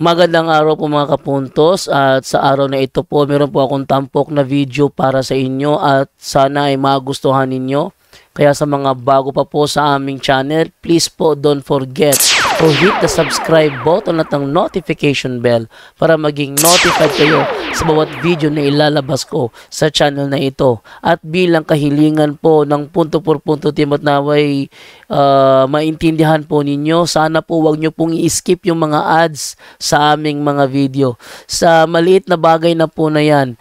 Magandang araw po mga kapuntos, at sa araw na ito po meron po akong tampok na video para sa inyo at sana ay magustuhan ninyo. Kaya sa mga bago pa po sa aming channel, please po don't forget to hit the subscribe button at ang notification bell para maging notified kayo sa bawat video na ilalabas ko sa channel na ito. At bilang kahilingan po ng punto por punto team at naway maintindihan po ninyo, sana po wag nyo pong i-skip yung mga ads sa aming mga video. Sa maliit na bagay na po na yan,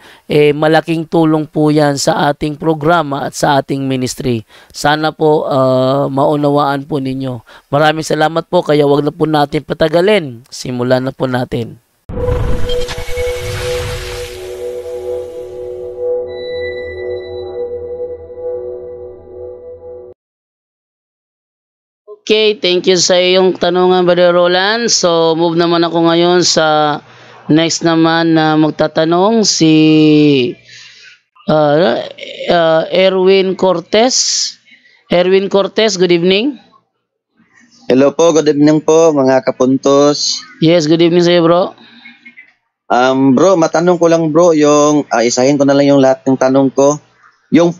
malaking tulong po yan sa ating programa at sa ating ministry. Sana po maunawaan po ninyo. Maraming salamat po, kaya wag na po natin patagalin. Simulan na po natin. Okay, thank you sa iyong tanungan, Brother Roland. So, move naman ako ngayon sa next naman na magtatanong, si Erwin Cortez. Erwin Cortez, good evening. Hello po, good evening po mga kapuntos. Yes, good evening sa iyo, bro. Bro, matanong ko lang bro, yung isahin ko na lang yung lahat ng tanong ko. Yung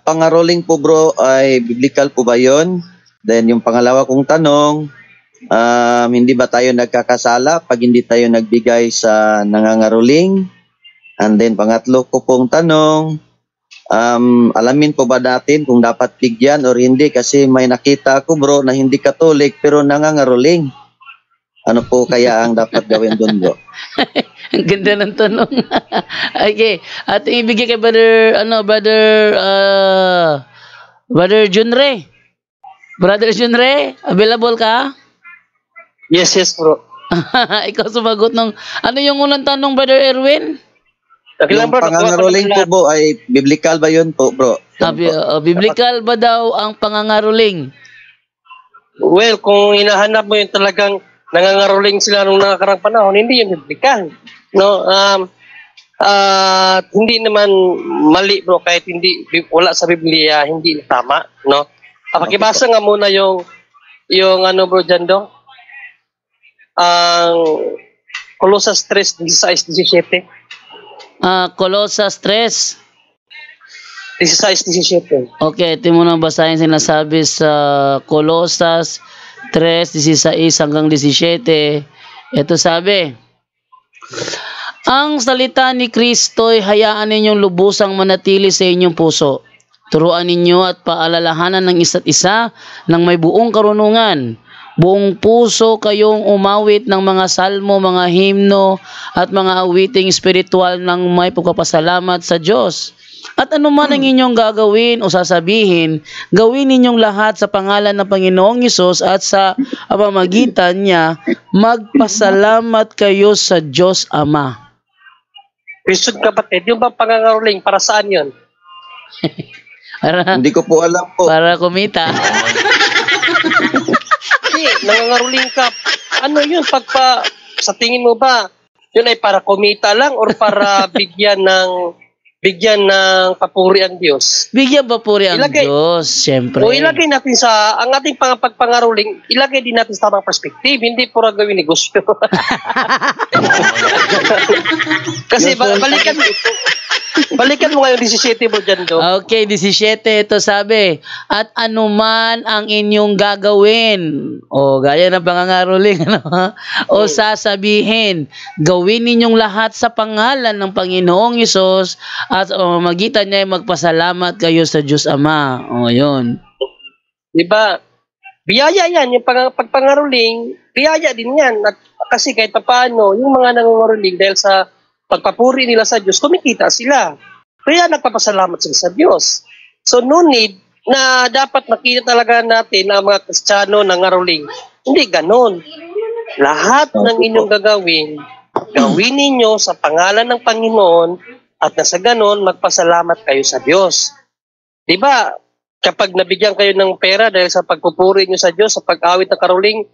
pangaroling po bro, ay biblical po ba yun? Then yung pangalawa kong tanong, hindi ba tayo nagkakasala pag hindi tayo nagbigay sa nangangaroling? And then pangatlo ko pong tanong, alamin po ba natin kung dapat bigyan or hindi? Kasi may nakita ako bro na hindi Katolik pero nangangaroling. Ano po kaya ang dapat gawin doon bro? Ang ganda ng tanong. Okay, at ibigay kay Brother Junre. Brother Junre, available ka? Yes, bro. Ikaw sumagot ng ano yung unang tanong, Brother Erwin? Yung pangangaroling po bro, ay biblical ba yun po bro? Biblical ba daw ang pangangaroling? Well, kung hinahanap mo yung talagang nangangaroling sila nung nakakarang panahon, hindi yun biblical. No, hindi naman mali bro, kahit hindi wala sa Biblia, hindi tama, no? Pakibasa nga muna yung ano bro dyan do? Ang Colossus 3:16-17. Colossus 3. 16-17. Okay, ito muna basahin sinasabi sa Colossus 3:16-17. Ito sabi, ang salita ni Kristo'y hayaan ninyong lubusang manatili sa inyong puso. Turuan ninyo at paalalahanan ng isa't isa ng may buong karunungan. Buong puso kayong umawit ng mga salmo, mga himno, at mga awiting espiritual ng may pagpapasalamat sa Diyos. At anuman ang inyong gagawin o sasabihin, gawin ninyong lahat sa pangalan ng Panginoong Hesus at sa pamamagitan niya, magpasalamat kayo sa Diyos Ama. Christian kapatid, yung ba pangangaroling, para saan yun? Hindi ko po alam po. Para kumita. Hindi, nangangaroling ka. Ano yun? Sa tingin mo ba, yun ay para kumita lang or para bigyan ng papuri ang Diyos? Bigyan papuri ang Diyos, siyempre. O ilagay natin ang ating pagpangaroling, ilagay din natin sa tamang perspective, hindi pura gawin negosyo. Kasi balikan mo ngayon 17 mo dyan do. Okay, 17 ito sabi. At anuman ang inyong gagawin, o gaya ng pangangaroling, o sasabihin, gawin ninyong lahat sa pangalan ng Panginoong Hesus at magitan niya ay magpasalamat kayo sa Diyos Ama. O yun. Diba? Biyaya yan, yung pagpangaroling, biyaya din yan. At kasi kahit paano, yung mga nangangaroling dahil sa pagpapuri nila sa Diyos, kumikita sila. Kaya nagpapasalamat sila sa Diyos. So no need na dapat makita talaga natin ang mga Kristiyano nangaroling. Hindi ganon. Lahat ng inyong gagawin, gawin ninyo sa pangalan ng Panginoon at nasa ganon, magpasalamat kayo sa Diyos. Diba? Kapag nabigyan kayo ng pera dahil sa pagpupuri nyo sa Diyos, sa pag-awit ng karoling,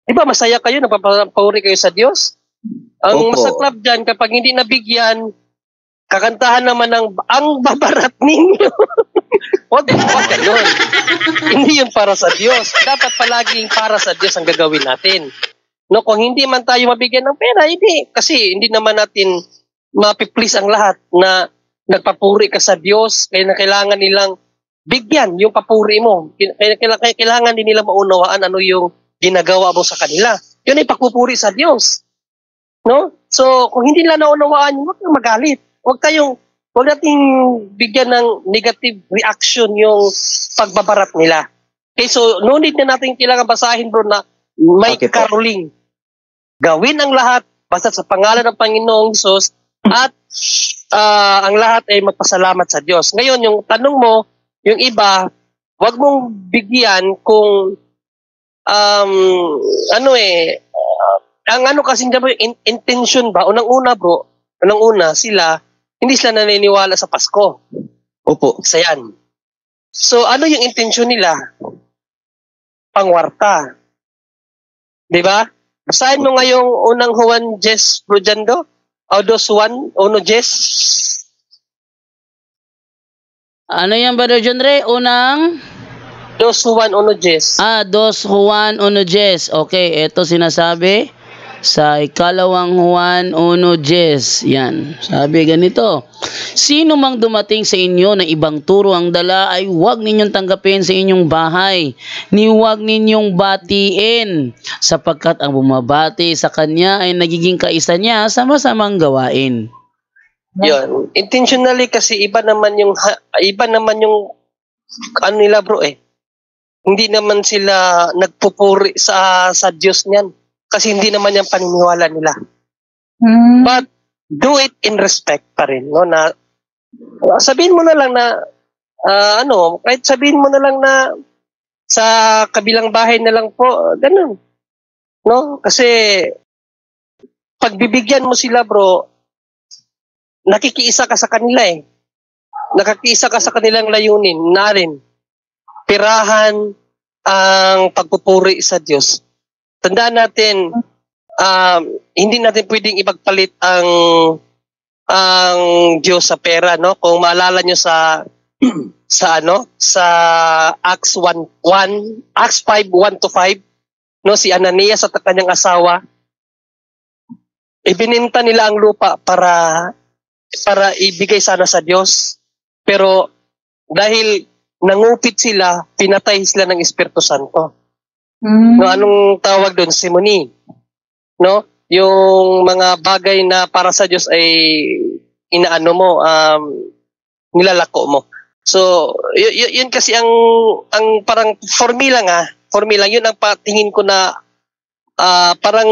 diba masaya kayo, nagpapuri kayo sa Diyos? Ang masaklap dyan, kapag hindi nabigyan, kakantahan naman ang babarat ninyo. Huwag ganun. Hindi yun para sa Diyos. Dapat palaging para sa Diyos ang gagawin natin. No, kung hindi man tayo mabigyan ng pera, hindi. Kasi hindi naman natin mapiplease ang lahat na nagpapuri ka sa Diyos, kaya na kailangan nilang bigyan yung papuri mo. Kaya kailangan din nila maunawaan ano yung ginagawa mo sa kanila. Yun ay pagpupuri sa Diyos. No? So, kung hindi nila naunawaan, huwag kang magalit. Huwag nating bigyan ng negative reaction yung pagbabarat nila. Okay, so no need na natin kailangan basahin, bro, na may Okay po. caroling. Gawin ang lahat basta sa pangalan ng Panginoong Hesus at ang lahat ay magpasalamat sa Diyos. Ngayon, yung tanong mo, yung iba, wag mong bigyan kung ang ano kasi yung intention ba, unang-una bro, sila, hindi sila naniniwala sa Pasko. Opo. Sa yan. So, ano yung intention nila? Pangwarta. Di ba? Basahin mo ngayong unang Juan Jes Brujando? Audos 1, Uno Jes. Ano yan, Brother John Ray? Unang? Dos Juan Uno Jes. 2 Juan 1:10. Okay, ito sinasabi sa ikalawang Juan 1:10. Yan. Sabi ganito. Sino mang dumating sa inyo na ibang turo ang dala ay huwag ninyong tanggapin sa inyong bahay, ni huwag ninyong batiin, sapagkat ang bumabati sa kanya ay nagiging kaisa niya sa masamang gawain. Yun. Intentionally kasi iba naman yung ano nila bro eh. Hindi naman sila nagpupuri sa Diyos niyan. Kasi hindi naman yung paniniwala nila. But do it in respect pa rin, no, na sabihin mo na lang na kahit sabihin mo na lang na sa kabilang bahay na lang po, ganun. No? Kasi pagbibigyan mo sila, bro, nakikiisa ka sa kanila eh. Nakakiisa ka sa kanilang layunin na rin. Pirahan ang pagpupuri sa Diyos. Tandaan natin, hindi natin pwedeng ipagpalit ang Diyos sa pera, no? Kung maalala nyo sa Acts 5:1-5, no, si Ananias at kanyang asawa, ibininta nila ang lupa para ibigay sana sa Diyos. Pero dahil nangupit sila, pinatay sila ng Espiritu Santo. No, anong tawag doon? Simony. No? Yung mga bagay na para sa Diyos ay inaano mo, nilalako mo. So, yun kasi ang parang formula yun ang patingin ko na parang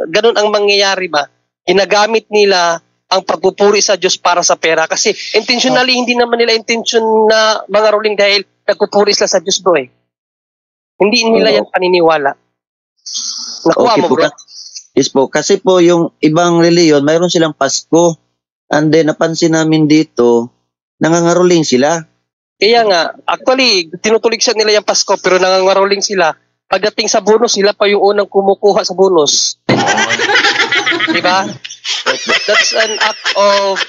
ganun ang mangyayari ba. Ginagamit nila ang pagpupuri sa Diyos para sa pera. Kasi intentionally, hindi naman nila intention na mga ruling dahil nagpupuri sila sa Diyos, bro eh. Hindi nila yan paniniwala. Nakuha mo, bro? Yes po. Kasi po yung ibang reliyon, mayroon silang Pasko. And then, napansin namin dito, nangangaruling sila. Kaya nga, actually, tinutuligsan nila yung Pasko pero nangangaruling sila. Pagdating sa bonus, sila pa yung unang kumukuha sa bonus. Diba? That's an act of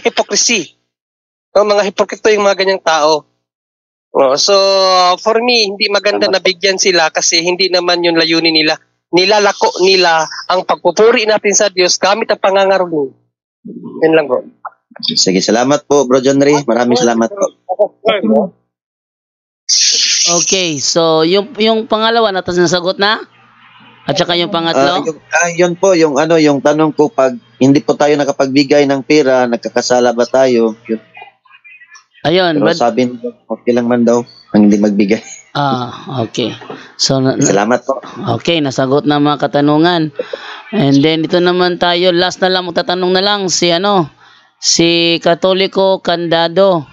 hypocrisy. No, mga hipokrito yung mga ganyang tao. So, for me, hindi maganda na bigyan sila kasi hindi naman yung layunin nila. Nilalako nila ang pagpupuri natin sa Diyos gamit ang pangangaruling. Yan lang, bro. Sige, salamat po, Bro John Ray. Maraming salamat po. Okay, so yung pangalawa na nasagot na? At saka yung pangatlo? Yun po, yung tanong ko, pag hindi po tayo nakapagbigay ng pera, nagkakasala ba tayo? Yun. Ayun. Pero sabi nila, okay lang man daw ang hindi magbigay. Okay. So, Salamat po. okay, nasagot na mga katanungan. And then, ito naman tayo, last na lang, magtatanong na lang si Katoliko Candado.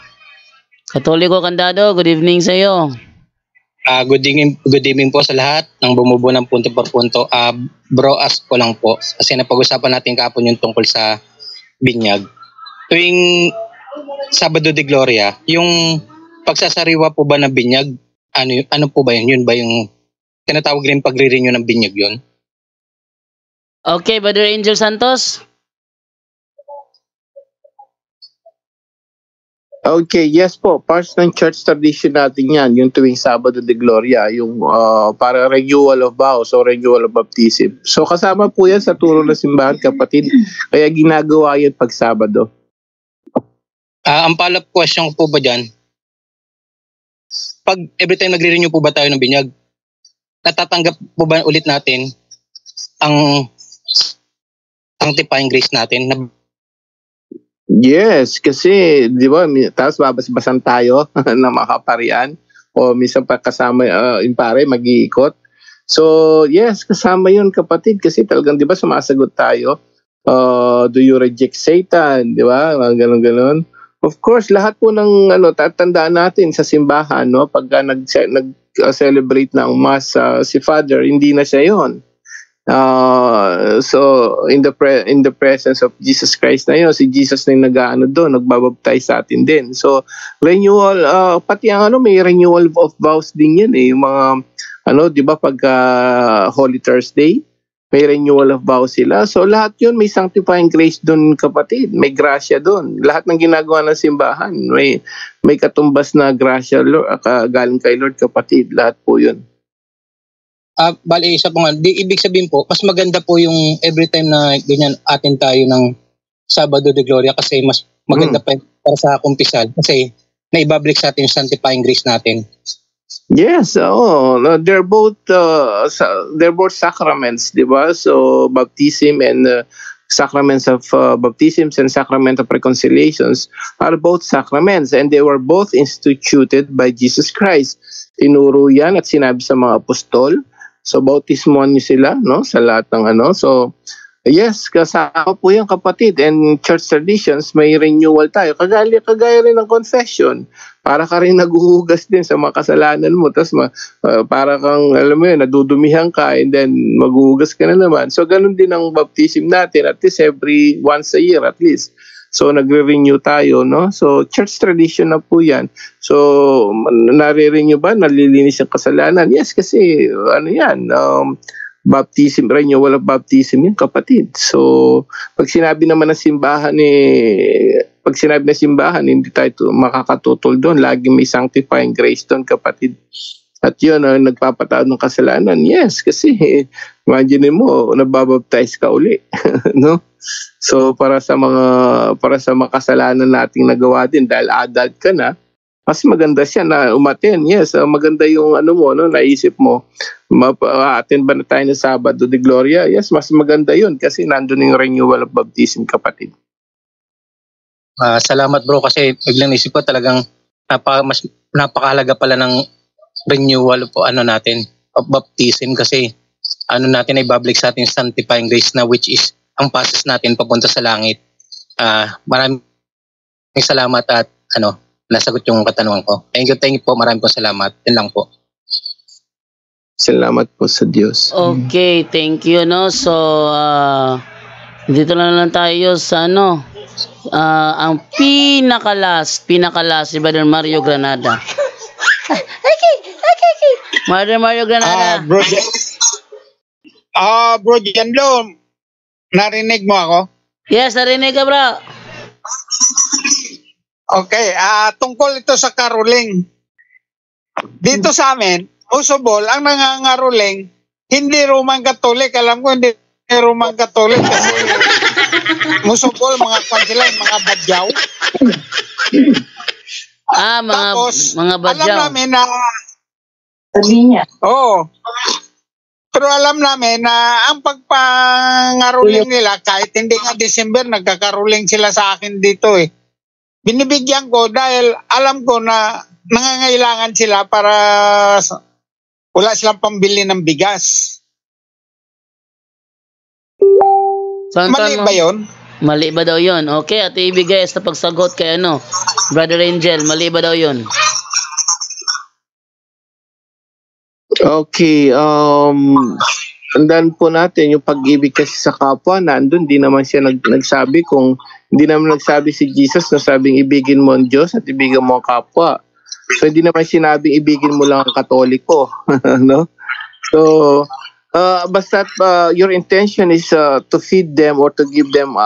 Katoliko Candado, good evening sa iyo. Good evening po sa lahat ng bumubuo ng punto por punto. Bro, ask ko lang po. Kasi napag-usapan natin kapon yung tungkol sa binyag. Tuwing Sabado de Gloria, yung pagsasariwa po ba ng binyag, ano po ba yun? Yun ba yung tinatawag rin pagre-renew ng binyag yun? Okay, Brother Angel Santos. Okay, yes po. Parts ng church tradition natin yan, yung tuwing Sabado de Gloria, yung para renewal of vows o renewal of baptism. So kasama po yan sa turo ng simbahan, kapatid. Kaya ginagawa yan pag Sabado. Ang follow-up question ko po ba dyan, pag every time nagre-renew po ba tayo ng binyag, natatanggap po ba ulit natin ang sanctifying grace natin? Yes, kasi di ba, tapos babasbasan tayo ng mga kaparian o minsan pa kasama yung pare mag-iikot. So yes, kasama yun kapatid, kasi talagang di ba sumasagot tayo, do you reject Satan, di ba, mga ganon-ganon. Of course, lahat po ng tatandaan natin sa simbahan, no, pagka nag-celebrate ng mass si Father, hindi na siya yon. So in the presence of Jesus Christ na yun, si Jesus na yung nag-aano doon, nagbabaptize sa atin din. So renewal, pati ang may renewal of vows din yan eh, yung mga di ba pagka Holy Thursday may renewal of vows sila. So lahat yun may sanctifying grace doon kapatid, may grasya doon. Lahat ng ginagawa ng simbahan may katumbas na grasya galing kay Lord kapatid, lahat po yun. Bali, isa po nga, ibig sabihin po, mas maganda po yung every time na ganyan atin tayo ng Sabado de Gloria, kasi mas maganda pa para sa kumpisal, kasi naibabalik sa atin yung sanctifying grace natin. Yes, they're both sacraments, di ba? So baptism and sacraments of baptisms and sacrament of reconciliations are both sacraments, and they were both instituted by Jesus Christ. Tinuro yan at sinabi sa mga apostol. So bautismoan niyo sila, no, sa lahat ng So yes, kasama po yan kapatid, and church traditions may renewal tayo. Kagaya rin ng confession. Para ka rin naguhugas din sa mga kasalanan mo, tapos para kang, alam mo yun, nadudumihan ka, and then maghuhugas ka na naman. So ganun din ang baptism natin, at least every once a year at least. So nagre-renew tayo, no? So church tradition na po yan. So nare-renew ba? Nalilinis yung kasalanan? Yes, kasi yan, baptism, renewal of baptism yun kapatid. So pag sinabi naman ng simbahan hindi tayo makakatutol doon. Lagi may sanctifying grace doon kapatid. At yun, nagpapatawad ng kasalanan. Yes, kasi imagine mo, nababaptize ka uli. No? So para sa mga kasalanan nating nagawa din, dahil adult ka na, mas maganda siya na umaten. Yes, maganda yung naisip mo, attend ba na tayo ng Sabado de Gloria? Yes, mas maganda yun kasi nandun yung renewal of baptism kapatid. Salamat bro, kasi biglang isip ko talagang mas napakahalaga pala ng renewal po natin of baptism, kasi natin ay babalik sa ating sanctifying grace na which is ang passes natin papunta sa langit. Maraming salamat at nasagot yung katanungan ko. Thank you po, maraming po salamat. Yun lang po. Salamat po sa Diyos. Okay, thank you, no. So dito lang tayo sa ang pinakalas si Brother Mario Granada. Okay. Brother Mario Granada. Bro Janlo, narinig mo ako? Yes, narinig ka, bro. Okay, tungkol ito sa caroling. Dito sa amin, usubol, ang nangangaroling, hindi Roman Catholic. Alam ko, hindi Roman Catholic. Kasi musubol, mga kansilay, mga badyaw. Mga badyaw. Alam namin na... Oo. Pero alam namin na ang pagpangaroling nila, kahit hindi nga December, nagkakaroling sila sa akin dito eh. Binibigyan ko dahil alam ko na nangangailangan sila para wala silang pambili ng bigas. Mali ba yun? Mali ba daw yun? Okay, at ibigay sa pagsagot kay Brother Angel, mali ba daw yun? Okay, tandaan po natin yung pag-ibig kasi sa kapwa, nandun, di naman siya nagsabi hindi naman nagsabi si Jesus na sabing ibigin mo ang Diyos at ibigin mo ang kapwa. So hindi naman sinabing ibigin mo lang ang Katoliko, no? So basta your intention is to feed them or to give them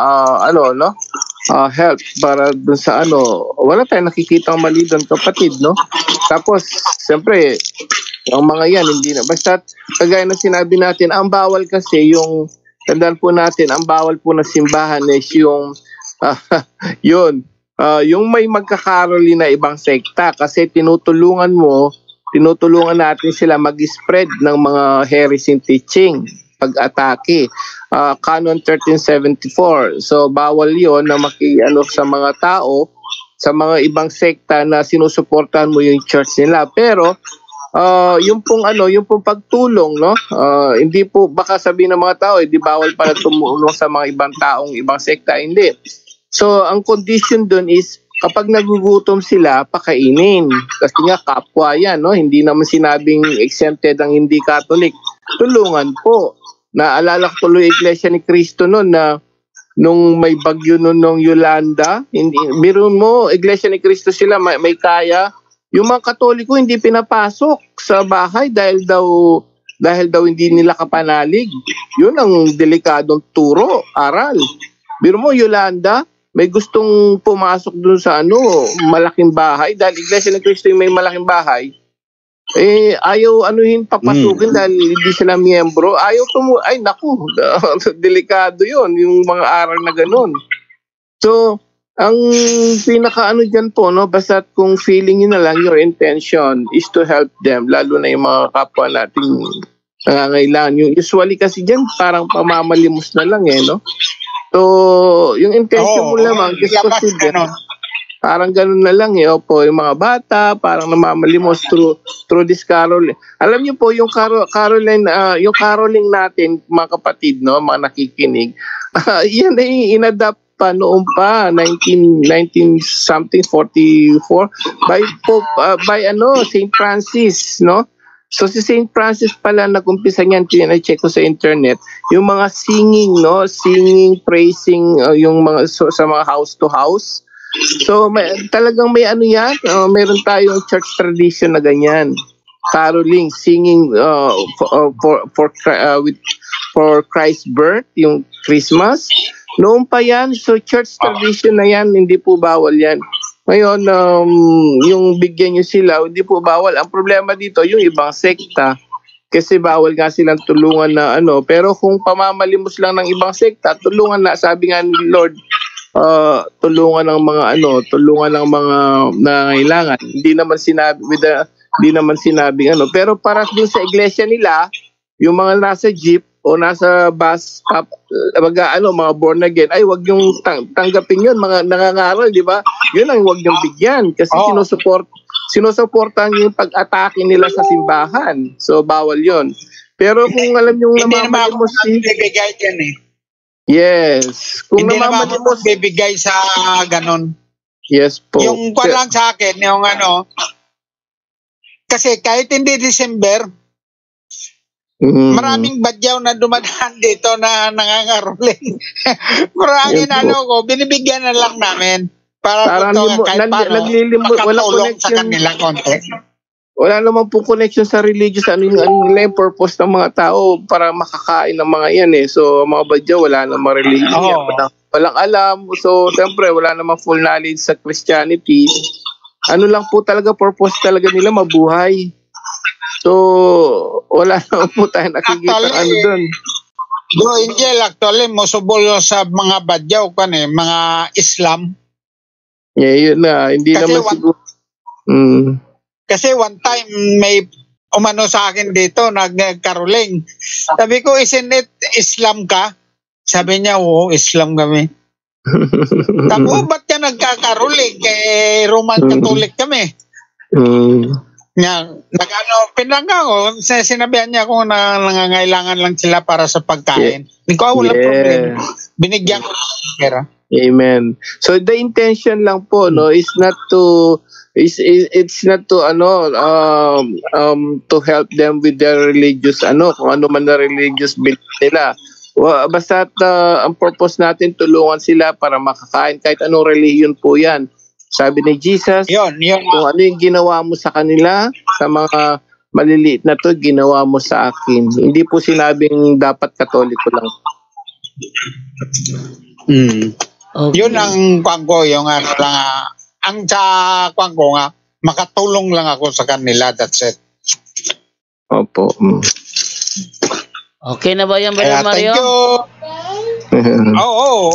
help para dun sa wala tayong nakikita mali doon, kapatid, no? Tapos, siyempre, ang mga yan, hindi na. Basta, kagaya na sinabi natin, ang bawal kasi tandaan po natin, ang bawal po ng simbahan is yung, yun, yung may magkakaroli na ibang sekta kasi tinutulungan natin sila mag-spread ng mga heresy teaching, pag-atake. Canon 1374. So, bawal yon na sa mga tao, sa mga ibang sekta na sinusuportahan mo yung church nila. Pero, yung pong pagtulong, no? Hindi po, baka sabihin ng mga tao, di bawal pala tumulong sa mga ibang taong, ibang sekta. Hindi. So, ang condition dun is, kapag nagugutom sila, pakainin. Kasi nga, kapwa yan, no? Hindi naman sinabing exempted ang hindi Catholic. Tulungan po. Naalala ko tuloy Iglesia ni Cristo noon na nung may bagyo noon nung Yolanda, biro mo, Iglesia ni Cristo sila, may kaya. Yung mga Katoliko hindi pinapasok sa bahay dahil daw hindi nila kapanalig. Yun ang delikadong turo, aral. Biro mo, Yolanda, may gustong pumasok dun sa malaking bahay, dahil Iglesia ni Cristo yung may malaking bahay, ayaw papasukin dahil hindi sila miyembro. Ay naku, delikado yun, yung mga aral na ganun. So, ang pinaka dyan po, no, basta kung feeling nyo na lang, your intention is to help them, lalo na yung mga kapwa nating nangangailangan. Yung usually kasi dyan, parang pamamalimos na lang no? So, yung intention mo lamang, just consider, parang ganun na lang opo, yung mga bata, parang namamalimos through this carol. Alam niyo po, yung yung caroling natin, mga kapatid, no, mga nakikinig, yan ay inadapt pa noong pa 19 something 44 by Saint Francis, no? So si Saint Francis pala nagumpisa niyan, tina-check ko sa internet, yung mga singing, praising, yung mga sa mga house to house. So talagang may yan, meron tayong church tradition na ganyan. Caroling, singing for Christ's birth, yung Christmas. Noon pa yan, so church tradition na yan, hindi po bawal yan. Ngayon, yung bigyan nyo sila, hindi po bawal. Ang problema dito, yung ibang sekta, kasi bawal nga silang tulungan na pero kung pamamalimos lang ng ibang sekta, tulungan na, sabi nga ni Lord, tulungan ng mga nangangailangan. Hindi naman sinabing pero para dun sa iglesia nila, yung mga nasa jeep o nasa bus, mga born again, ay wag yung tanggapin yun, mga nangangaral, di ba? Yun ang wag yung bigyan kasi sinusuportahan yung pag-atake nila sa simbahan. So bawal yun. Pero kung alam yung namamalimos bibigay yan Yes. Kung hindi naman bibigay sa ganon. Yes po. Yung lang sa akin, yung kasi kahit hindi December, maraming badyaw na dumadaan dito na nangangaroling. Maraming binibigyan na lang namin para kahit paano makatulong sa kanila konti. Wala naman po connection sa religious, yung purpose ng mga tao para makakain ng mga yan So, mga badyaw, wala namang religion yan. Walang alam. So, siyempre, wala namang full knowledge sa Christianity. Lang po talaga, purpose talaga nila, mabuhay. So, wala naman po tayo nakikita doon. Bro Angel, actually, musubol sa mga badyaw mga Islam. Yeah, yun na. Hindi kasi naman siguro. Kasi one time may umano sa akin dito, nagkaroling. Sabi ko, isn't it Islam ka? Sabi niya, oo, Islam kami. Tapos, ba't ka nagkakaroling? Kay Roman Catholic kami. Sinabihan niya ako na nangangailangan lang sila para sa pagkain. Hindi ko walang problema. Binigyan ko ng pera. Amen. So the intention lang po is not to to help them with their religious kung ano man na religious belief nila. Basta ang purpose natin tulungan sila para makakain kahit anong religion po 'yan. Sabi ni Jesus, yun. Kung ano yung ginawa mo sa kanila, sa mga maliliit na to, ginawa mo sa akin. Hindi po sinabing dapat Katoliko lang. Okay. Yun ang kwan ko, yung ano lang, ang sa kwan ko nga, makatulong lang ako sa kanila, that's it. Opo. Okay na ba yan, Brother Kaya Mario? thank you. Oo.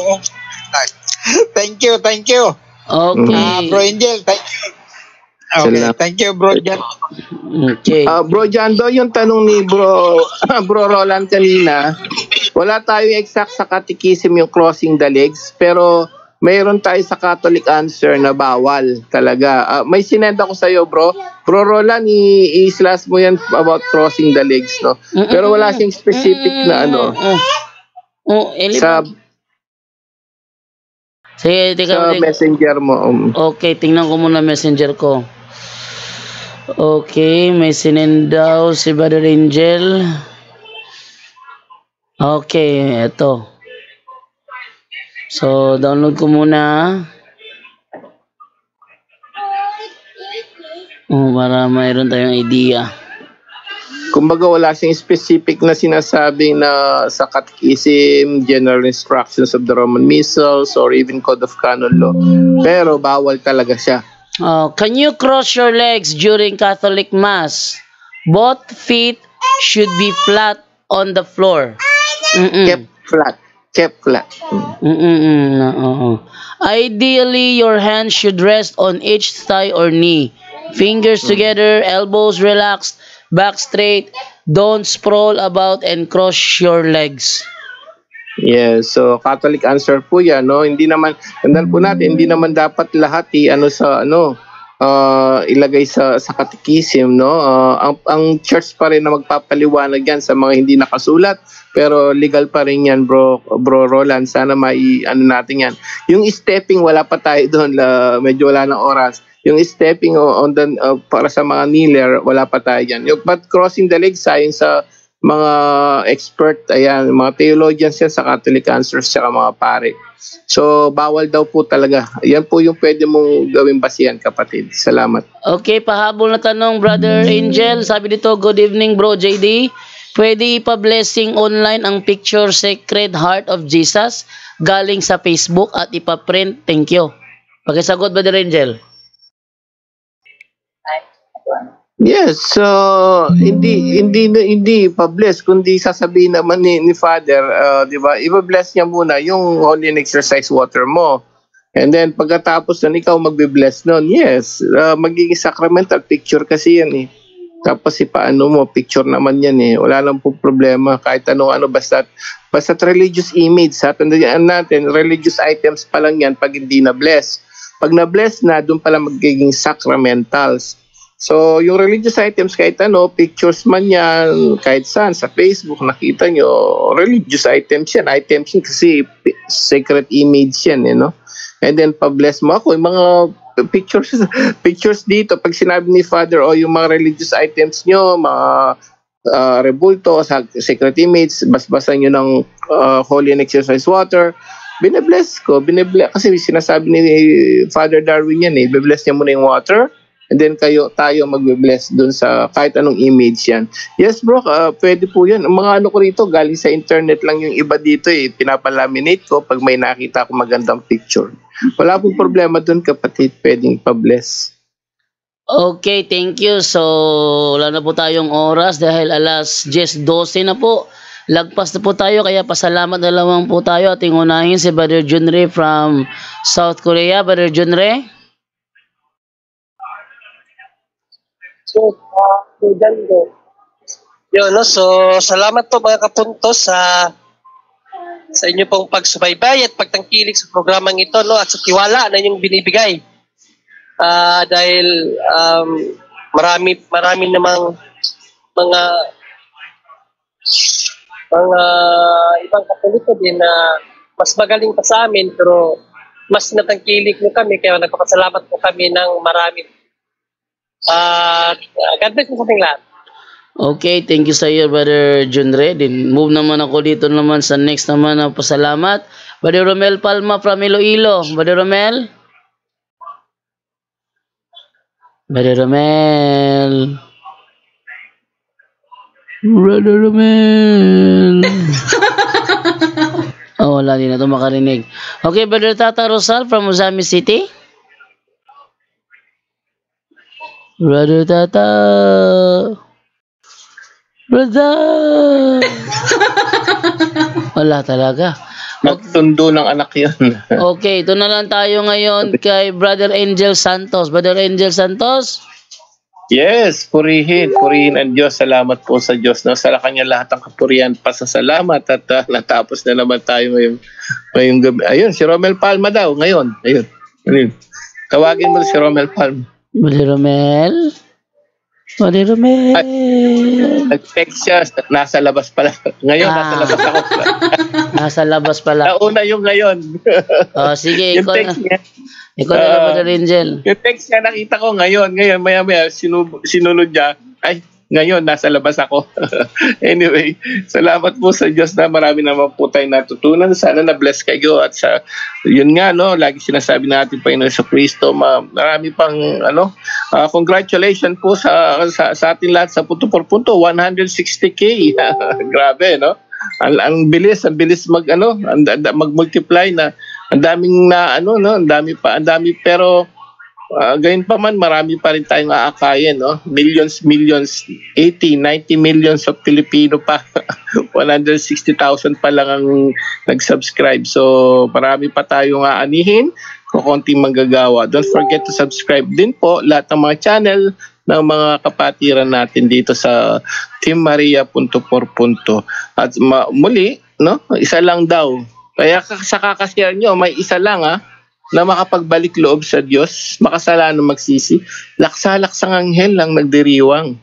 Thank you. Okay. Bro Angel, thank you. Okay, Salamat. thank you, Bro Jan. Okay. Bro Jando, yung tanong ni Bro Roland kanina, wala tayong exact sa catechism yung crossing the legs, pero mayroon tayo sa Catholic answer na bawal talaga. May sinend ako sa iyo, bro. Bro Roland, i-slash mo yan about crossing the legs, no? Pero wala siyang specific na ano. Sa Sige, sa messenger mo. Okay, tingnan ko muna messenger ko. Okay, may sinend daw si Brother Angel. Okay, eto. So, download ko muna. Para mayroon tayong idea. Kumbaga wala siyang specific na sinasabi na sa catechism, general instructions of the Roman Missals, or even Code of Canon Law. Pero bawal talaga siya. Can you cross your legs during Catholic Mass? Both feet should be flat on the floor. Kept flat. Ideally, your hands should rest on each thigh or knee. Fingers together, elbows relaxed, back straight. Don't sprawl about and cross your legs. Yes, so Catholic answer po 'yan, no? Hindi naman tandaan po natin, hindi naman dapat lahat ilagay sa catechism, no? Ang church pa rin na magpapaliwanag 'yan sa mga hindi nakasulat, pero legal pa rin 'yan, bro Roland. Sana natin 'yan. Yung stepping wala pa tayo doon, medyo wala ng oras. Yung stepping para sa mga kneeler, wala pa tayo yan. But crossing the legs, ayon sa mga expert, ayan, mga theologians yan sa Catholic Answers, tsaka mga pare. So, bawal daw po talaga. Yan po yung pwede mong gawing basihan, kapatid. Salamat. Okay, pahabol na tanong, Brother Angel. Sabi dito, good evening, Bro JD. Pwede ipa-blessing online ang picture Sacred Heart of Jesus galing sa Facebook at ipa-print. Thank you. Pakisagot, Brother Angel. Yes, so hindi pa-bless, kundi sasabihin naman ni Father, 'di ba? Iba-bless niya muna yung holy and exercise water mo. And then pagkatapos nun ikaw magbe-bless nun. Yes, magiging sacramental picture kasi yan eh. Tapos ipaano mo, picture naman yan eh. Wala lang po problema kahit ano basta religious image. Tandaan natin, religious items pa lang yan pag hindi na-bless. Pag na-bless na, doon pala magiging sacramentals. So, yung religious items, kahit pictures man yan, kahit saan, sa Facebook, nakita nyo, religious items yan. Items yan kasi sacred image yan, no? And then, pa-bless mo ako, yung mga pictures dito, pag sinabi ni Father, yung mga religious items nyo, mga rebulto, sacred image, basbasan nyo ng holy and exercise water, bine-bless ko, kasi sinasabi ni Father Darwin yan bibless niya muna yung water, and then tayo magbe-bless dun sa kahit anong image yan. Yes bro, pwede po yan. Ang mga ko rito, galing sa internet lang yung iba dito pinapalaminate ko pag may nakita ko magandang picture. Wala pong problema dun, kapatid, pwedeng pa-bless. Okay, thank you. So, wala na po tayong oras dahil alas 10:12 na po. Lagpas na po tayo, kaya pasalamat na lamang po tayo. Ating unahin si Brother Junre from South Korea. Brother Junre? So, salamat po mga kapuntos sa inyo pong pagsubaybay at pagtangkilik sa programang ito, no, at sa tiwala na inyong binibigay. Dahil marami namang mga ibang katoliko din na mas magaling pa sa amin, pero mas natangkilik nyo kami, kaya nagpapasalamat po kami ng marami. God bless po sa ating lahat. Okay, thank you sa iyo, Brother Junre. Din move naman ako dito naman sa next naman na pasalamat. Brother Romel Palma from Iloilo. Brother Romel? Brother Romel? Wala din na ito makarinig. Okay, Brother Tata Rosal from Uzami City. Brother Tata. Brother. Wala talaga. Nagtundo ng anak yun. Okay, ito na lang tayo ngayon kay Brother Angel Santos. Brother Angel Santos. Yes, purihin ang Diyos. Salamat po sa Diyos. No? Sa kanya lahat ng kapurihan, pasasalamat at natapos na naman tayo ngayong gabi. Ayun, si Romel Palma daw ngayon. Ayun. Tawagin mo si Romel Palma. Brother Romel. Brother Romel. Nag-text siya, nasa labas pala. Ngayon, nasa labas ako. Nasa labas pala. Nauna yung ngayon. Sige, yung text niya. Ikaw na Brother Angel. Yung text niya nakita ko ngayon, maya sinunod niya, ay, ngayon, nasa labas ako. Anyway, salamat po sa Diyos na marami naman po tayong natutunan. Sana na-bless kayo at yun nga, no, lagi sinasabi natin Panginoon sa Kristo, marami pang, congratulations po sa atin lahat sa punto por punto, 160K. Grabe, no? Ang bilis mag-multiply na ang daming ang dami pero gayon pa man marami pa rin tayong aakayin, no? Millions, 80, 90 millions of Filipino pa. 160,000 pa lang ang nag-subscribe. So marami pa tayong aanihin, konting manggagawa. Don't forget to subscribe din po lahat ng mga channel ng mga kapatiran natin dito sa Team Maria Punto por Punto. At muli, no, isa lang daw. Kaya sa kakashare nyo, may isa lang na makapagbalik loob sa Diyos, makasalanan magsisi. Laksa-laksang anghel lang nagdiriwang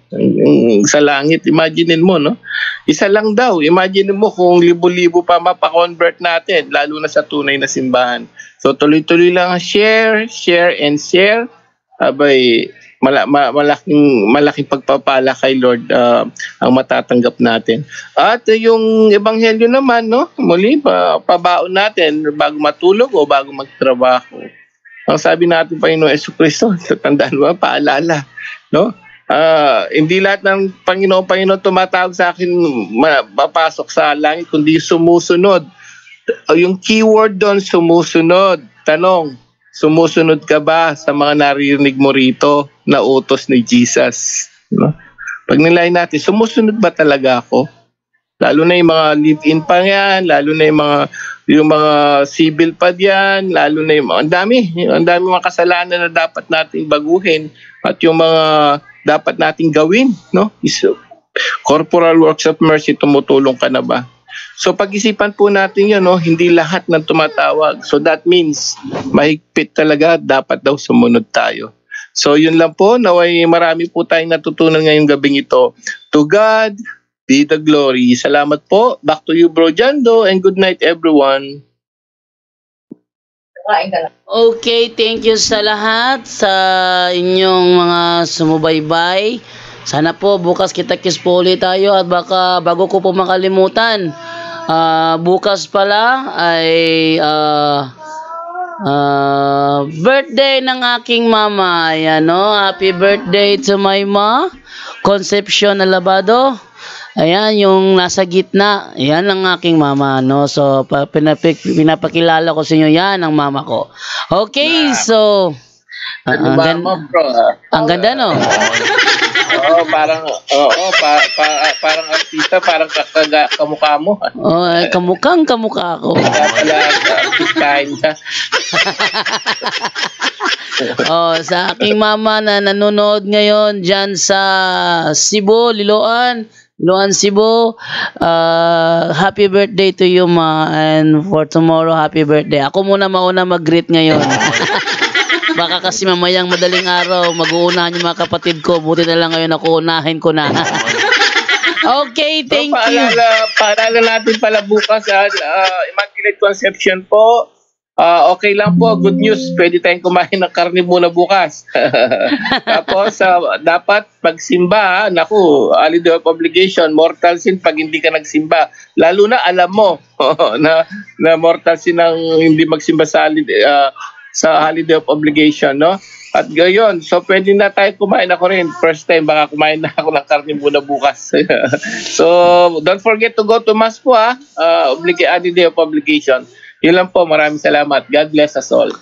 sa langit. Imaginein mo, no? Isa lang daw. Imaginein mo kung libo-libo pa mapakonvert natin, lalo na sa tunay na simbahan. So tuloy-tuloy lang share, and share. Abay, malaking pagpapala kay Lord ang matatanggap natin. At yung ebanghelyo naman, no, muli pabaon natin bago matulog o bago magtrabaho. Ang sabi natin Panginoon Jesucristo, tandaan mo, paalala, no? Hindi lahat ng Panginoon tumatawag sa akin mapasok sa langit, kundi sumusunod. Yung keyword doon, sumusunod. Tanong, sumusunod ka ba sa mga naririnig mo rito na utos ni Jesus? No? Pag nilayan natin, sumusunod ba talaga ako? Lalo na yung mga live-in pa yan, lalo na yung mga civil pa yan, lalo na yung ang dami mga kasalanan na dapat nating baguhin at yung mga dapat nating gawin, no? Corporal works of mercy, tumutulong ka na ba? So pag-isipan po natin yun, no? Hindi lahat ng tumatawag. So that means mahigpit talaga, dapat daw sumunod tayo. So yun lang po, naway marami po tayong natutunan ngayong gabing ito. To God be the glory. Salamat po. Back to you, Bro Jando, and good night everyone. Okay, thank you sa lahat sa inyong mga sumubaybay. Sana po bukas kita-kiss po ulit tayo at baka bago ko po makalimutan, bukas pala ay birthday ng aking mama. Ayan, no? Happy birthday to my ma, Concepcion Alabado. Ayan, yung nasa gitna. Ayan ang aking mama, no? So, pinapakilala ko sa inyo, yan ang mama ko. Okay, so ang ganda, no? Parang artista, parang kamukha mo. Kamukhang kamukha ko. Kain ka. Sa aking mama na nanonood ngayon dyan sa Cebu, Liloan, Cebu, happy birthday to you, ma, and for tomorrow, happy birthday. Ako muna mauna mag-greet ngayon. Baka kasi mamayang madaling araw, mag-uunahan yung mga kapatid ko. Buti na lang ngayon ako, unahin ko na. Okay, thank you. Paalala natin pala bukas, Immaculate Conception po. Okay lang po, good news. Pwede tayong kumain ng karne muna bukas. Tapos, dapat pagsimba, holiday of obligation, mortal sin pag hindi ka nagsimba. Lalo na alam mo na mortal sin ang hindi magsimba sa holiday of obligation, no? At gayon, so pwede na tayo kumain. Ako rin, first time, baka kumain na ako ng karne muna bukas. So, don't forget to go to Mass po Any day of publication. Yun lang po, maraming salamat. God bless us all.